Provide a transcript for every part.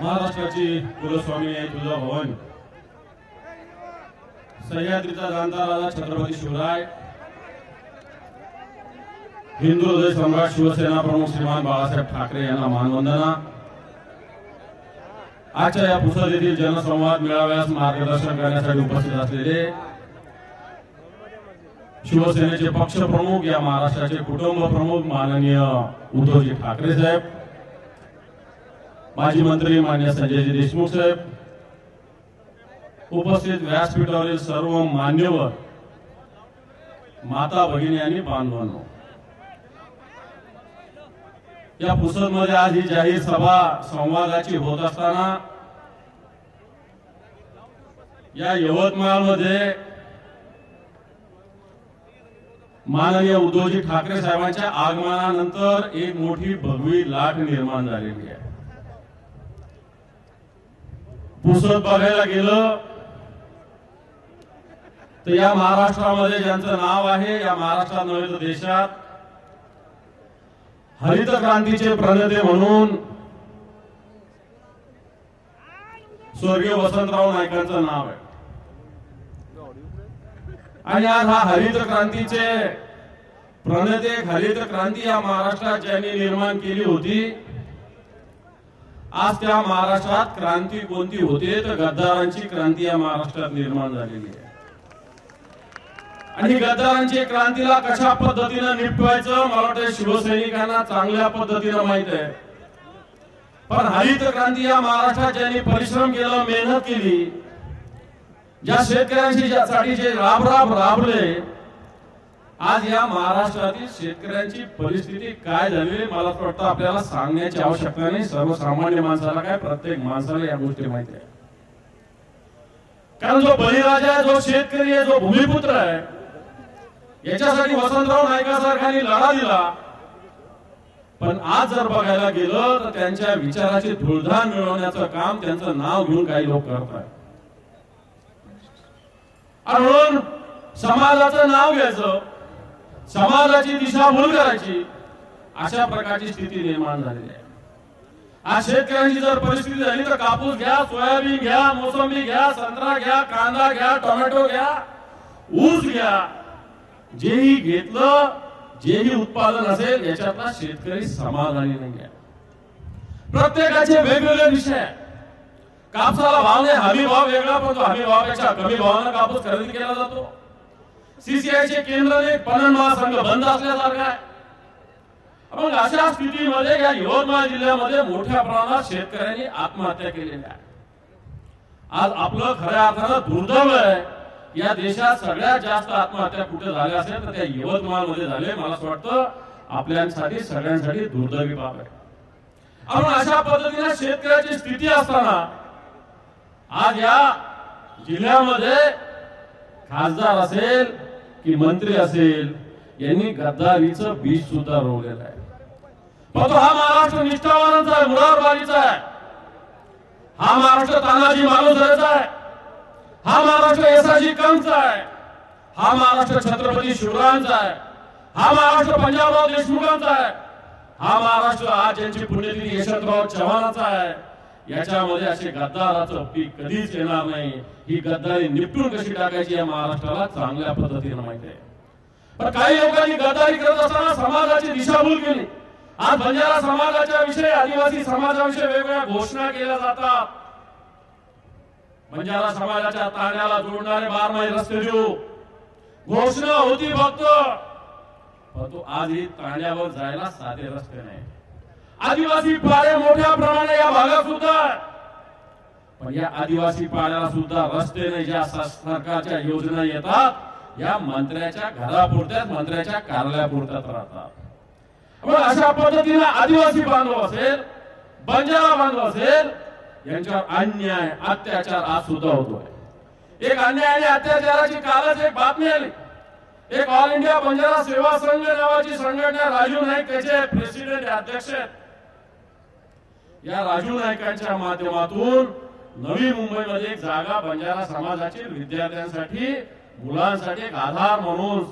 महाराष्ट्राची कुलस्वामी तुळजाभवानी सह्याद्रीचा जाणता राजा छत्रपती शिवराय, हिंदू हृदय सम्राट शिवसेना प्रमुख श्रीमान बाळासाहेब ठाकरे यांना मानवंदना। आजच्या या पुसद येथील जनसंवाद मेळाव्यास मार्गदर्शन करण्यासाठी उपस्थित असलेले शिवसेनेचे पक्ष प्रमुख, या महाराष्ट्राचे कुटुंब प्रमुख माननीय उद्धवजी ठाकरे साहेब, माजी मंत्री मान्य संजयजी देशमुख साहेब, उपस्थित व्यासपीठावरील सर्व मान्यवर, माता भगिनी आणि बांधवांनो, या पुसदमध्ये आज ही जाहीर सभा संवादाची होत असताना या यवतमाळमध्ये माननीय उद्धवजी ठाकरे साहेबांच्या आगमनानंतर एक मोठी भगवी लाट निर्माण झालेली आहे। पुसद बघायला गेलं तर या महाराष्ट्रामध्ये ज्यांचं नाव आहे, या महाराष्ट्रात नव्हे तर देशात हरित क्रांतीचे प्रणेते म्हणून स्वर्गीय वसंतराव नाईकांचं नाव आहे। आणि आज हा हरित क्रांतीचे प्रणेते, हरित क्रांती या महाराष्ट्रात ज्यांनी निर्माण केली होती, आज त्या महाराष्ट्रात क्रांती कोणती होते तर गद्दारांची क्रांती या महाराष्ट्रात निर्माण झालेली आहे। आणि गद्दारांची क्रांतीला कशा पद्धतीने निपटवायचं मला वाटतं शिवसैनिकांना चांगल्या पद्धतीने माहित आहे। पण हरित क्रांती या महाराष्ट्रात ज्यांनी परिश्रम केला, मेहनत केली, ज्या शेतकऱ्यांसाठी जे राबले, आज या महाराष्ट्रातील शेतकऱ्यांची परिस्थिती काय झाली मला वाटतं आपल्याला सांगण्याची आवश्यकता नाही। सर्वसामान्य माणसाला काय, प्रत्येक माणसाला या गोष्टी माहिती आहे। कारण जो बळीराजा आहे, जो शेतकरी आहे, जो भूमिपुत्र आहे, याच्यासाठी वसंतराव नाईकासारख्यांनी लढा दिला। पण आज जर बघायला गेलं तर त्यांच्या विचाराची धुळधाण मिळवण्याचं काम त्यांचं नाव घेऊन काही लोक करत आहेत। म्हणून समाजाचं नाव घ्यायचं, समाजाची दिशाभूल करायची, अशा प्रकारची स्थिती निर्माण झालेली आहे। आज शेतकऱ्यांची जर परिस्थिती झाली तर कापूस घ्या, सोयाबीन घ्या, मोसंबी घ्या, संत्रा घ्या, कांदा घ्या, टोमॅटो घ्या, ऊस घ्या, जेही घेतलं, जेही उत्पादन असेल याच्यातला शेतकरी समाधानी नाही आहे। प्रत्येकाचे वेगवेगळे विषय, कापसाला भाव नाही, हमी भाव वेगळा, पण तो हमी भावापेक्षा कमी भावाने कापूस खरेदी केला जातो। सीसीआयचे केंद्र पणन महासंघ बंद असल्यासारखा आहे। मग अशा स्थितीमध्ये या यवतमाळ जिल्ह्यामध्ये मोठ्या प्रमाणात शेतकऱ्यांनी आत्महत्या केलेल्या आहे। आज आपलं खऱ्या अर्थानं दुर्दैव आहे, या देशात सगळ्यात जास्त आत्महत्या कुठे झाल्या असेल तर त्या यवतमाळमध्ये झाले। मला असं वाटतं आपल्यासाठी सगळ्यांसाठी दुर्दैवी बाब आहे। आपण अशा पद्धतीने शेतकऱ्याची स्थिती असताना आज या जिल्ह्यामध्ये खासदार असेल की मंत्री असेल, यांनी गद्दारीचं बीज सुद्धा रोवलेलं आहे। पण तो हा महाराष्ट्र निष्ठावानांचा आहे, मुरारबाजीचा आहे, हा महाराष्ट्र तानाजी मालुसरेचा आहे, हा महाराष्ट्र येसाजी कंचा आहे, हा महाराष्ट्र छत्रपती शिवरायांचा आहे, हा महाराष्ट्र पंजाबराव देशमुखांचा आहे, हा महाराष्ट्र आज ज्यांची पुण्यतिथी यशवंतराव चव्हाणांचा आहे। याच्यामध्ये असे गद्दाराचं पीक कधीच येणार नाही। ही गद्दारी निपटून कशी टाकायची या महाराष्ट्राला चांगल्या पद्धतीने माहिती आहे। पण काही लोकांनी गद्दारी करत असताना समाजाची दिशाभूल केली। आज बंजारा समाजाच्या विषयी, आदिवासी समाजाविषयी वेगवेगळ्या घोषणा केल्या जातात। बंजारा समाजाच्या तांड्याला जोडणारे 12 मैल रस्ते जो घोषणा होती फक्त, पण तो आज ही तांड्यावर जायला साधे रस्ते नाही। आदिवासी पाडे मोठ्या प्रमाणात या भागात सुद्धा, पण या आदिवासी पाड्याला सुद्धा रस्ते नाही। ज्या सरकारच्या योजना येतात या मंत्र्याच्या घरापुरत्याच, मंत्र्याच्या कार्यालयापुरत्याच राहतात। मग अशा पद्धतीने आदिवासी बांधव असेल, बंजारा बांधव असेल, यांच्यावर अन्याय, अत्याचार आज सुद्धा होतोय। एक अन्याय आणि अत्याचाराची कालच एक बातमी आली। एक ऑल इंडिया बंजारा सेवा संघ नावाची संघटना, राजू नाईक त्याचे प्रेसिडेंट अध्यक्ष आहेत। या राजू नाईकांच्या माध्यमातून नवी मुंबईमध्ये एक जागा बंजारा समाजाची विद्यार्थ्यांसाठी, मुलांसाठी एक आधार म्हणून,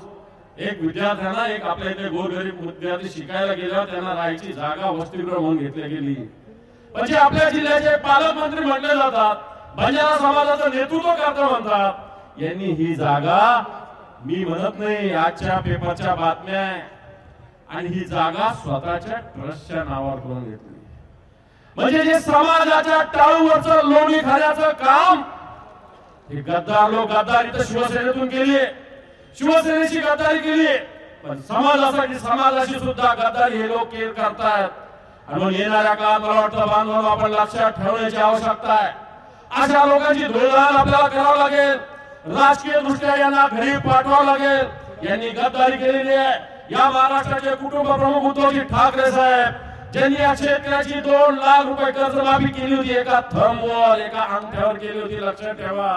एक विद्यार्थ्यांना, एक आपल्या इथे गोरगरीब विद्यार्थी शिकायला गेल्यावर त्यांना राहायची जागा वसतिगृह म्हणून घेतली गेली। म्हणजे आपल्या जिल्ह्याचे पालकमंत्री म्हटले जातात, बंजारा समाजाचं नेतृत्व करता म्हणतात, यांनी ही जागा, मी म्हणत नाही, आजच्या पेपरच्या बातम्या आहे, आणि ही जागा स्वतःच्या ट्रस्टच्या नावावर करून घेतली. म्हणजे जे समाजाच्या टाळूवरचं लोणी खाण्याचं काम हे गद्दार लोक, गद्दारी तर शिवसेनेतून केली, शिवसेनेची गद्दारी केली, पण समाजासाठी, समाजाशी सुद्धा गद्दारी हे लोक करतायत. आणि मग येणाऱ्या काळात मला वाटतं बांधवांनो, आपण लक्षात ठेवण्याची आवश्यकता आहे. अशा लोकांची धुळधाण आपल्याला करावं लागेल, राजकीय दृष्ट्या यांना घरी पाठवावं लागेल. यांनी गद्दारी केलेली आहे. या महाराष्ट्राचे कुटुंब प्रमुख उद्धवजी ठाकरे साहेब, ज्यांनी या शेतकऱ्याची 2 लाख रुपये कर्जमाफी केली होती, एका थंबवर, एका अंगठ्यावर केली होती, लक्षात ठेवा.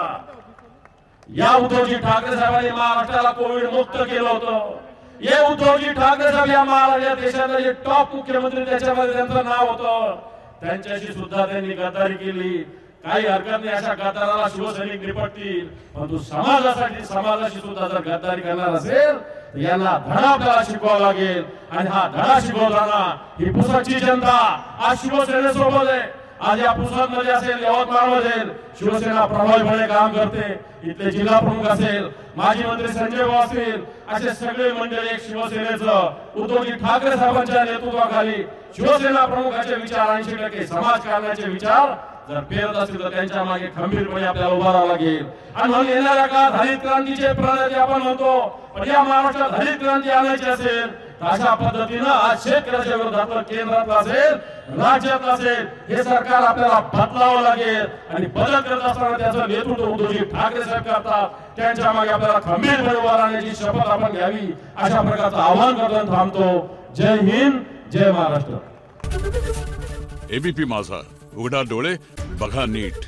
या उद्धवजी ठाकरे साहेबांनी महाराष्ट्राला कोविड मुक्त केलं होतं. हे उद्धवजी ठाकरे साहेब या महाराष्ट्र देशातले जे टॉप मुख्यमंत्री, त्याच्यामध्ये त्यांचं नाव होतं. त्यांच्याशी सुद्धा त्यांनी गद्दारी केली. काही हरकत नाही, अशा गद्दाराला शिवसैनिक निपटतील, परंतु समाजासाठी, समाजाशी सुद्धा जर गद्दारी करणार असेल तर यांना धडा आपल्याला शिकवावा लागेल. आणि हा धडा शिकवताना ही पुसदची जनता आज शिवसेनेसोबत आहे. आज या पुसदमध्ये असेल, यवतमाळमध्ये शिवसेना प्रभावीपणे काम करते. इथले जिल्हा प्रमुख असेल, माजी मंत्री संजय भाऊ असतील, असे सगळे मंडळी एक शिवसेनेचं उद्धवजी ठाकरे साहेबांच्या नेतृत्वाखाली शिवसेना प्रमुखाचे विचार, 80% समाजकारणाचे विचार जर पेरत असतील तर त्यांच्या मागे खंबीरपणे आपल्याला उभा राहावं लागेल. आणि म्हणून येणाऱ्या काळात हरित क्रांतीचे प्रणेते आपण म्हणतो, पण या महाराष्ट्रात हरित क्रांती आणायची असेल तर अशा पद्धतीनं आज शेतकऱ्याच्या विरोधात केंद्रातलं असेल, राज्यात असेल, हे सरकार आपल्याला बदलावं लागेल. आणि बदल करत असताना त्याचं नेतृत्व उद्धवजी ठाकरे साहेब करतात. त्यांच्या मागे आपल्याला खंबीरपणे उभा राहण्याची शपथ आपण घ्यावी, अशा प्रकारचं आव्हान करताना थांबतो. जय हिंद, जय महाराष्ट्र. एबीपी माझा, उघडा डोळे बघा नीट.